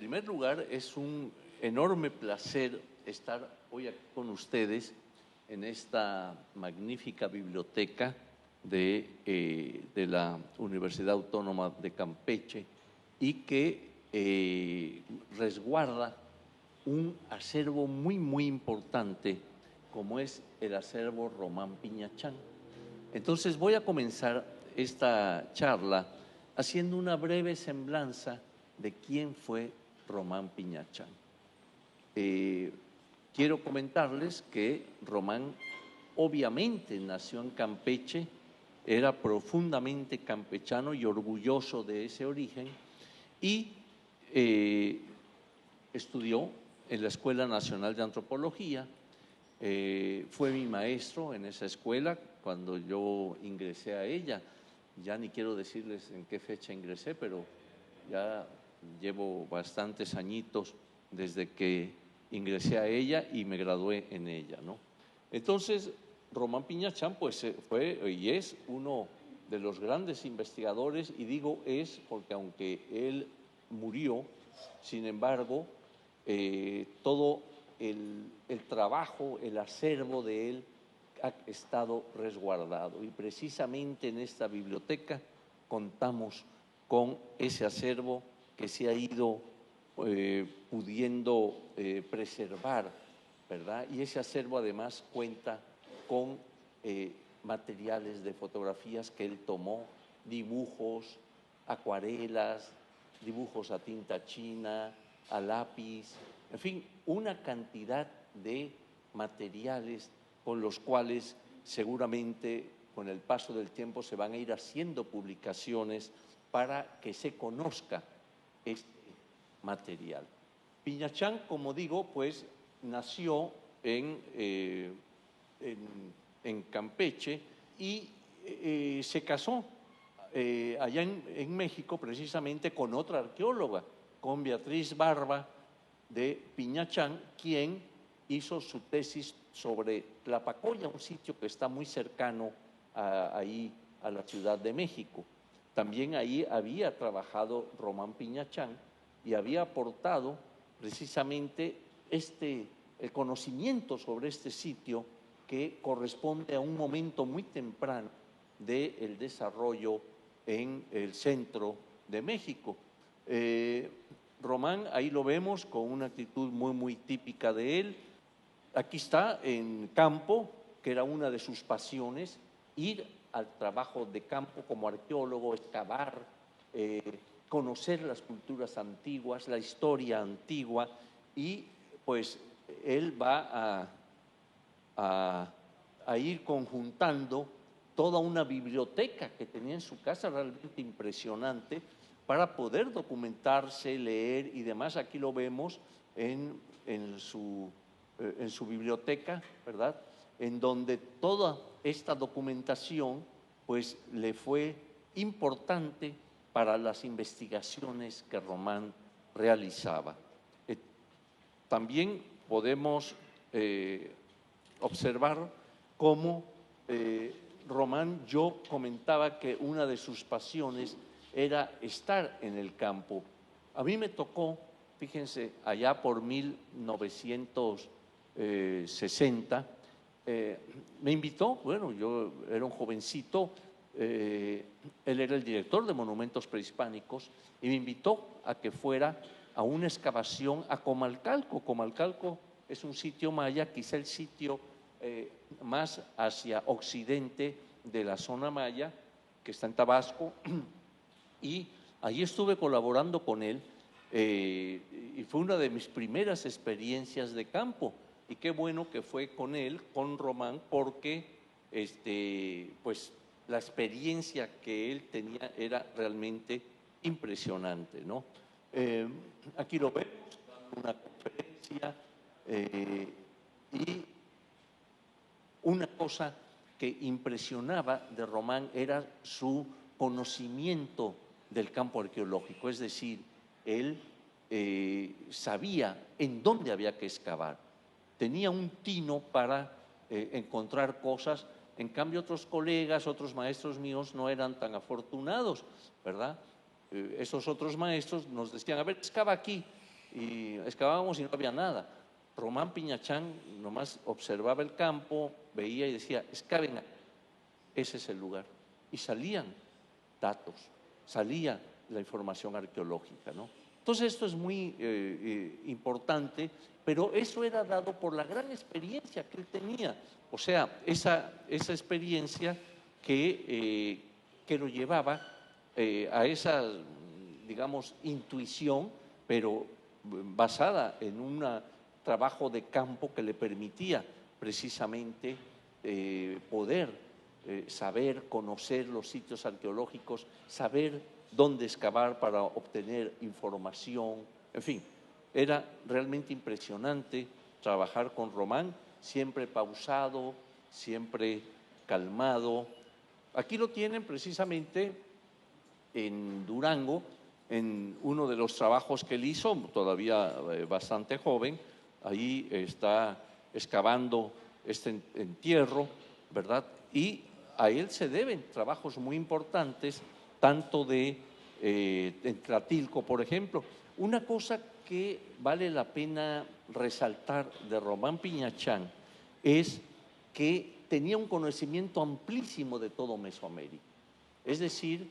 primer lugar, es un enorme placer estar hoy aquí con ustedes en esta magnífica biblioteca de la Universidad Autónoma de Campeche y que resguarda un acervo muy importante como es el acervo Román Piñachán. Entonces voy a comenzar esta charla haciendo una breve semblanza de quién fue Román Piñachán. Quiero comentarles que Román obviamente nació en Campeche, era profundamente campechano y orgulloso de ese origen y estudió en la Escuela Nacional de Antropología. Fue mi maestro en esa escuela cuando yo ingresé a ella. Ya ni quiero decirles en qué fecha ingresé, pero ya llevo bastantes añitos desde que ingresé a ella y me gradué en ella, ¿no? Entonces, Román Piñachán pues fue y es uno de los grandes investigadores, y digo es porque aunque él murió, sin embargo, todo el trabajo, el acervo de él ha estado resguardado, y precisamente en esta biblioteca contamos con ese acervo que se ha ido pudiendo preservar, ¿verdad? Y ese acervo además cuenta con materiales de fotografías que él tomó, dibujos, acuarelas, dibujos a tinta china, a lápiz, en fin, una cantidad de materiales con los cuales seguramente con el paso del tiempo se van a ir haciendo publicaciones para que se conozca este material. Piñachán, como digo, pues nació en Campeche y se casó allá en México precisamente con otra arqueóloga, con Beatriz Barba de Piñachán, quien hizo su tesis sobre Tlapacoya, un sitio que está muy cercano ahí a la Ciudad de México. También ahí había trabajado Román Piñachán y había aportado precisamente el conocimiento sobre este sitio que corresponde a un momento muy temprano del desarrollo en el centro de México. Román, ahí lo vemos con una actitud muy típica de él. Aquí está en campo, que era una de sus pasiones, ir al trabajo de campo como arqueólogo, excavar, conocer las culturas antiguas, la historia antigua, y pues él va a ir conjuntando toda una biblioteca que tenía en su casa realmente impresionante para poder documentarse, leer y demás. Aquí lo vemos en su biblioteca, ¿verdad?, en donde toda esta documentación pues le fue importante para las investigaciones que Román realizaba. También podemos observar cómo Román, yo comentaba que una de sus pasiones era estar en el campo. A mí me tocó, fíjense, allá por 1960, me invitó, bueno, yo era un jovencito, él era el director de Monumentos Prehispánicos, y me invitó a que fuera a una excavación a Comalcalco. Comalcalco es un sitio maya, quizá el sitio más hacia occidente de la zona maya, que está en Tabasco, y allí estuve colaborando con él, y fue una de mis primeras experiencias de campo, y qué bueno que fue con él, con Román, porque pues la experiencia que él tenía era realmente impresionante, ¿no? Aquí lo vemos, una conferencia, y una cosa que impresionaba de Román era su conocimiento del campo arqueológico, es decir, él sabía en dónde había que excavar, tenía un tino para encontrar cosas. En cambio, otros colegas, otros maestros míos no eran tan afortunados, ¿verdad? Esos otros maestros nos decían, a ver, excava aquí, y excavábamos y no había nada. Román Piñachán nomás observaba el campo, veía y decía, excaven, ese es el lugar. Y salían datos, salía la información arqueológica, ¿no? Entonces esto es muy importante, pero eso era dado por la gran experiencia que él tenía. O sea, esa experiencia que lo llevaba a esa, digamos, intuición, pero basada en un trabajo de campo que le permitía precisamente poder saber, conocer los sitios arqueológicos, saber dónde excavar para obtener información, en fin, era realmente impresionante trabajar con Román, siempre pausado, siempre calmado. Aquí lo tienen precisamente en Durango, en uno de los trabajos que él hizo, todavía bastante joven, ahí está excavando este entierro, ¿verdad? Y a él se deben trabajos muy importantes, tanto de Tlatilco, por ejemplo. Una cosa que vale la pena resaltar de Román Piñachán es que tenía un conocimiento amplísimo de todo Mesoamérica. Es decir,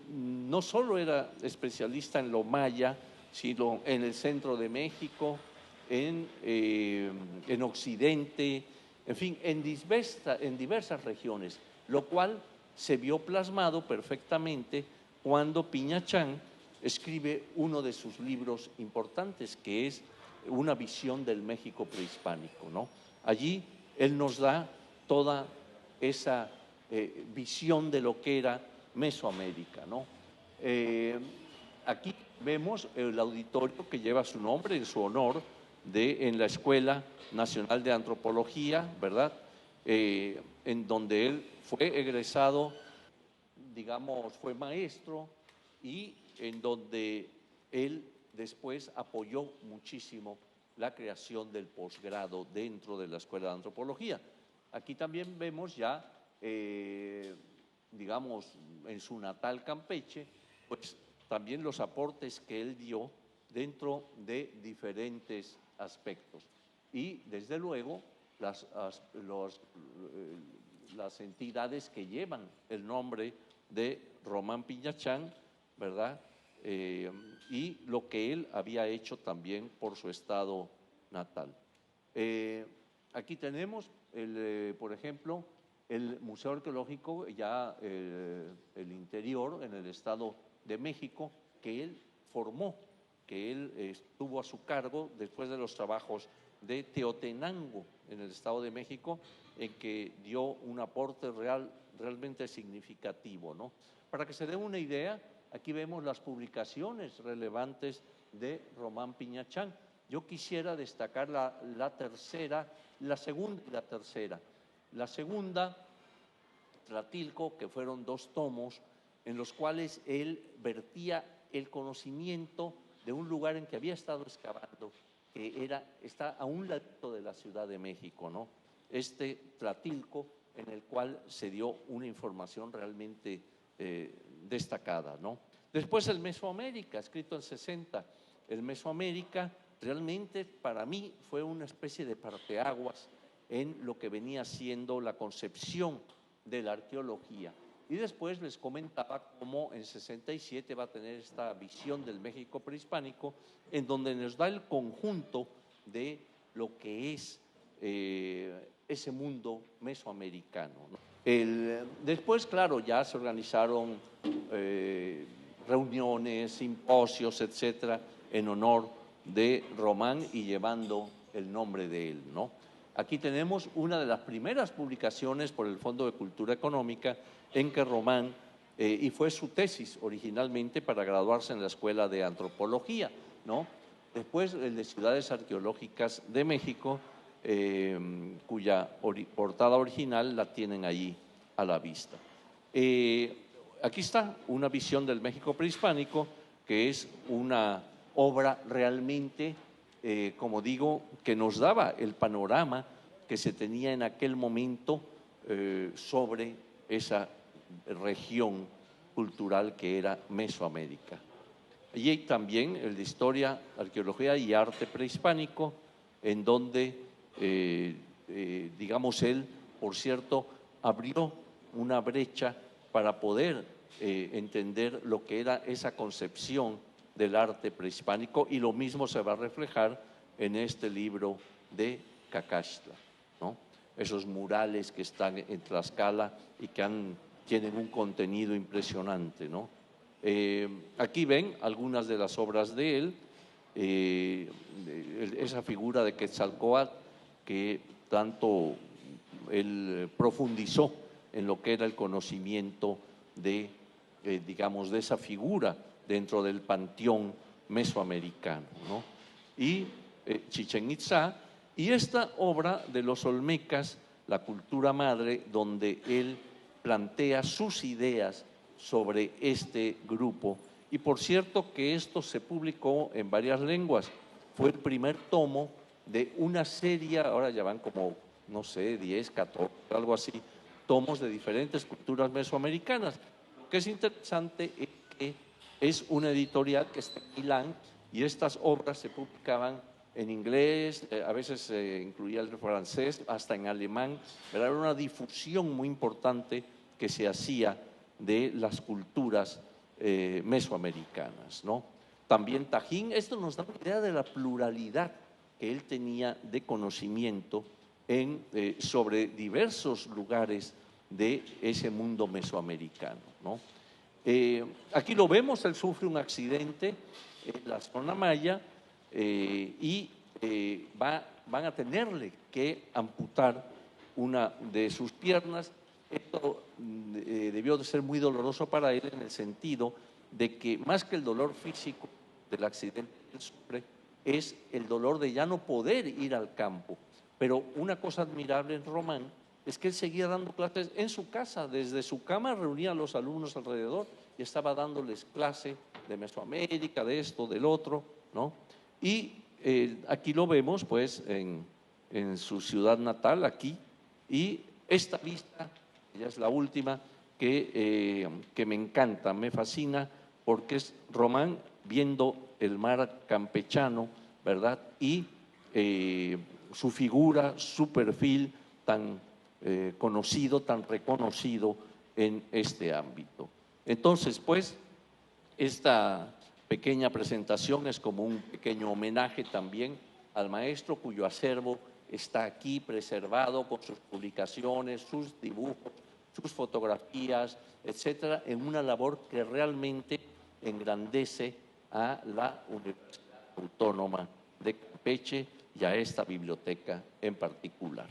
no solo era especialista en lo maya, sino en el centro de México, en Occidente, en fin, en diversas regiones, lo cual se vio plasmado perfectamente cuando Piñachán escribe uno de sus libros importantes, que es Una visión del México prehispánico, ¿no? Allí él nos da toda esa visión de lo que era Mesoamérica, ¿no? Aquí vemos el auditorio que lleva su nombre en su honor en la Escuela Nacional de Antropología, ¿verdad? En donde él fue egresado, digamos, fue maestro y en donde él después apoyó muchísimo la creación del posgrado dentro de la Escuela de Antropología. Aquí también vemos ya, digamos, en su natal Campeche, pues también los aportes que él dio dentro de diferentes aspectos. Y desde luego las entidades que llevan el nombre de Román Piñachán, ¿verdad? Y lo que él había hecho también por su estado natal. Aquí tenemos, por ejemplo, el Museo Arqueológico, ya el interior en el Estado de México, que él formó, que él tuvo a su cargo después de los trabajos de Teotenango en el Estado de México, en que dio un aporte realmente significativo, ¿no? Para que se den una idea, aquí vemos las publicaciones relevantes de Román Piñachán. Yo quisiera destacar la segunda y la tercera. La segunda, Tlatilco, que fueron 2 tomos, en los cuales él vertía el conocimiento de un lugar en que había estado excavando, que está a un lado de la Ciudad de México, ¿no? Tlatilco, en el cual se dio una información realmente destacada, ¿no? Después el Mesoamérica, escrito en 60. El Mesoamérica realmente para mí fue una especie de parteaguas en lo que venía siendo la concepción de la arqueología. Y después les comentaba cómo en 67 va a tener esta visión del México prehispánico, en donde nos da el conjunto de lo que es ese mundo mesoamericano, ¿no? Después, claro, ya se organizaron reuniones, simposios, etcétera, en honor de Román y llevando el nombre de él, ¿no? Aquí tenemos una de las primeras publicaciones por el Fondo de Cultura Económica en que Román, y fue su tesis originalmente para graduarse en la Escuela de Antropología, ¿no? Después el de Ciudades Arqueológicas de México, cuya portada original la tienen allí a la vista. Aquí está una visión del México prehispánico, que es una obra realmente, como digo, que nos daba el panorama que se tenía en aquel momento sobre esa región cultural que era Mesoamérica. Y también el de Historia, Arqueología y Arte Prehispánico, en donde, digamos, él, por cierto, abrió una brecha para poder entender lo que era esa concepción del arte prehispánico, y lo mismo se va a reflejar en este libro de Cacaxtla, ¿no? Esos murales que están en Tlaxcala y que tienen un contenido impresionante, ¿no? Aquí ven algunas de las obras de él, esa figura de Quetzalcóatl que tanto él profundizó en lo que era el conocimiento de, digamos, de esa figura dentro del panteón mesoamericano, ¿no? Y Chichén Itzá, y esta obra de los Olmecas, la cultura madre, donde él plantea sus ideas sobre este grupo. Y por cierto que esto se publicó en varias lenguas, fue el primer tomo de una serie, ahora ya van como, no sé, 10, 14, algo así, tomos de diferentes culturas mesoamericanas. Lo que es interesante es que es una editorial que está en Milán, y estas obras se publicaban en inglés, a veces incluía el francés, hasta en alemán, pero era una difusión muy importante que se hacía de las culturas mesoamericanas, ¿no? También Tajín, esto nos da una idea de la pluralidad que él tenía de conocimiento sobre diversos lugares de ese mundo mesoamericano, ¿no? Aquí lo vemos, él sufre un accidente en la zona maya y van a tenerle que amputar una de sus piernas. Esto debió de ser muy doloroso para él, en el sentido de que más que el dolor físico del accidente que él sufre, es el dolor de ya no poder ir al campo. Pero una cosa admirable en Román es que él seguía dando clases en su casa, desde su cama reunía a los alumnos alrededor y estaba dándoles clase de Mesoamérica, de esto, del otro, ¿no? Y aquí lo vemos pues en su ciudad natal, aquí, y esta vista, ya es la última, que me encanta, me fascina, porque es Román viendo el mar campechano, ¿verdad? Y su figura, su perfil tan conocido, tan reconocido en este ámbito. Entonces, pues, esta pequeña presentación es como un pequeño homenaje también al maestro, cuyo acervo está aquí preservado con sus publicaciones, sus dibujos, sus fotografías, etcétera, en una labor que realmente engrandece a la Universidad Autónoma de Campeche y a esta biblioteca en particular.